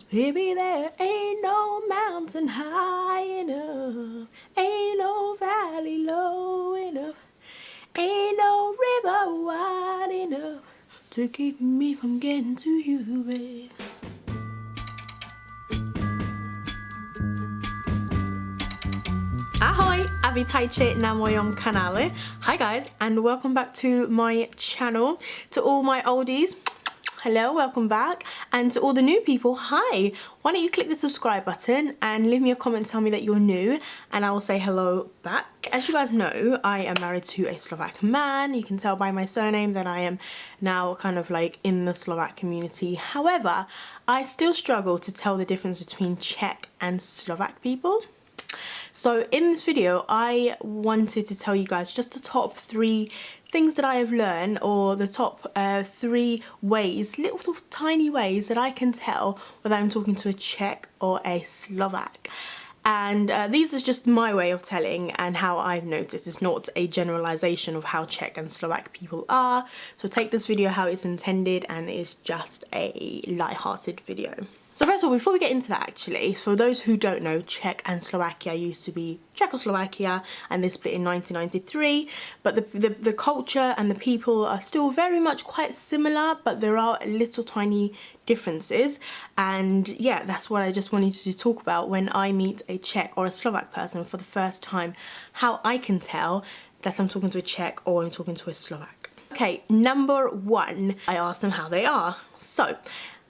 Baby, there ain't no mountain high enough, ain't no valley low enough, ain't no river wide enough to keep me from getting to you, babe. Ahoj a witajcie na moim kanale. Hi guys, and welcome back to my channel. To all my oldies, hello, welcome back, and to all the new people, hi. Why don't you click the subscribe button and leave me a comment, tell me that you're new, and I will say hello back. As you guys know, I am married to a Slovak man. You can tell by my surname that I am now kind of like in the Slovak community. However, I still struggle to tell the difference between Czech and Slovak people. So in this video, I wanted to tell you guys just the top 3 things that I have learned, or the top 3 ways, little tiny ways that I can tell whether I'm talking to a Czech or a Slovak. And these is just my way of telling and how I've noticed. It's not a generalization of how Czech and Slovak people are. So take this video how it's intended, and it's just a light-hearted video. So first of all, before we get into that actually, for those who don't know, Czech and Slovakia used to be Czechoslovakia, and they split in 1993, but the culture and the people are still very much quite similar, but there are little tiny differences. And yeah, that's what I just wanted to talk about when I meet a Czech or a Slovak person for the first time, how I can tell that I'm talking to a Czech or I'm talking to a Slovak. Okay, number 1, I ask them how they are. So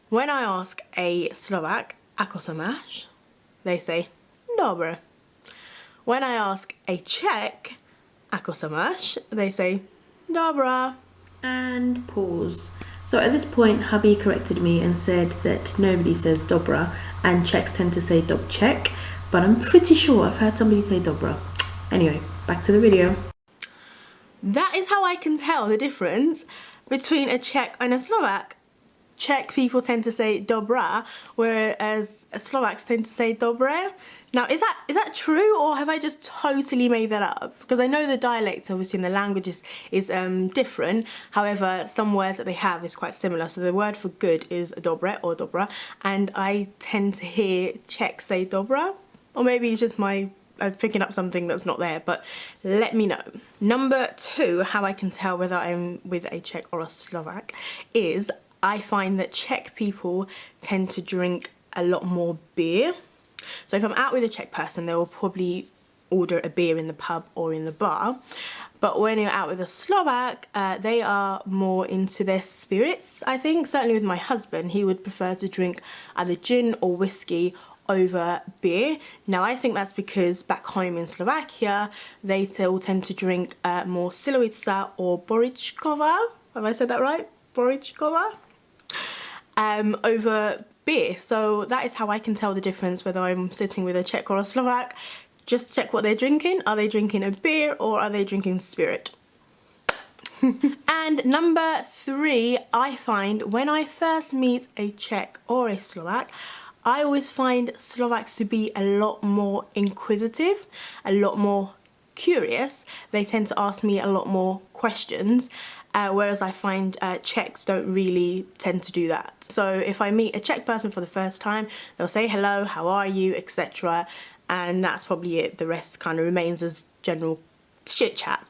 when I ask a Slovak, ako sa máš? They say, dobre. When I ask a Czech, ako sa máš? They say, dobra. And pause. So at this point, hubby corrected me and said that nobody says dobra, and Czechs tend to say dobček, but I'm pretty sure I've heard somebody say dobra. Anyway, back to the video. That is how I can tell the difference between a Czech and a Slovak. Czech people tend to say dobra, whereas Slovaks tend to say dobre. Now, is that true, or have I just totally made that up? Because I know the dialects, obviously, in the languages is different. However, some words that they have is quite similar. So the word for good is dobre or dobra, and I tend to hear Czech say dobra, or maybe it's just I'm picking up something that's not there, but let me know. Number 2, how I can tell whether I'm with a Czech or a Slovak is I find that Czech people tend to drink a lot more beer. So if I'm out with a Czech person, they will probably order a beer in the pub or in the bar. But when you're out with a Slovak, they are more into their spirits, I think. Certainly with my husband, he would prefer to drink either gin or whiskey over beer. Now, I think that's because back home in Slovakia, they all tend to drink more Silovica or Boričkova. Have I said that right? Boričkova? Over beer. So that is how I can tell the difference whether I'm sitting with a Czech or a Slovak. Just check what they're drinking. Are they drinking a beer or are they drinking spirit? And number 3, I find when I first meet a Czech or a Slovak, I always find Slovaks to be a lot more inquisitive, a lot more curious. They tend to ask me a lot more questions. Whereas I find Czechs don't really tend to do that. So if I meet a Czech person for the first time, they'll say hello, how are you, etc. And that's probably it. The rest kind of remains as general chit chat.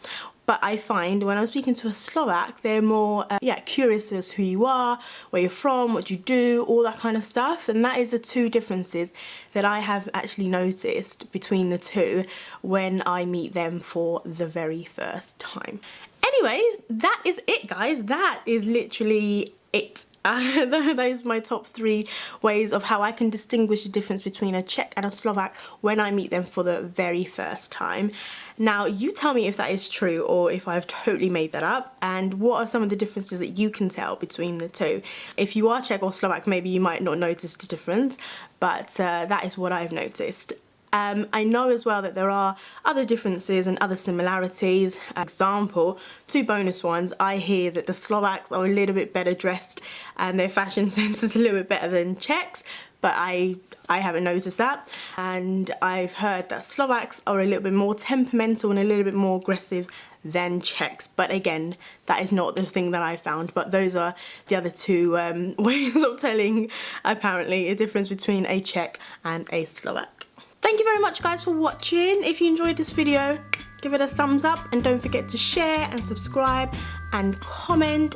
But I find when I'm speaking to a Slovak, they're more curious as who you are, where you're from, what you do, all that kind of stuff. And that is the 2 differences that I have actually noticed between the 2 when I meet them for the very first time. Anyway, that is it, guys. That is literally it. Those are my top 3 ways of how I can distinguish the difference between a Czech and a Slovak when I meet them for the very first time. Now, you tell me if that is true or if I've totally made that up, and what are some of the differences that you can tell between the 2. If you are Czech or Slovak, maybe you might not notice the difference, but that is what I've noticed. I know as well that there are other differences and other similarities. Example, 2 bonus ones. I hear that the Slovaks are a little bit better dressed and their fashion sense is a little bit better than Czechs, but I haven't noticed that. And I've heard that Slovaks are a little bit more temperamental and a little bit more aggressive then Czechs. But again, that is not the thing that I found, but those are the other two ways of telling, apparently, a difference between a Czech and a Slovak. Thank you very much, guys, for watching. If you enjoyed this video, give it a thumbs up and don't forget to share and subscribe and comment,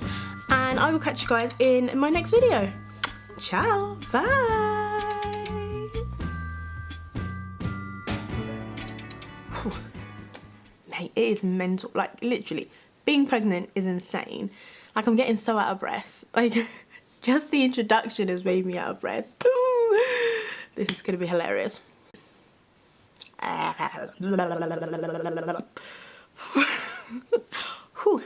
and I will catch you guys in my next video. Ciao, bye. Whew. Mate, it is mental. Like, literally, being pregnant is insane. Like, I'm getting so out of breath. Like, just the introduction has made me out of breath. This is gonna be hilarious. Whew.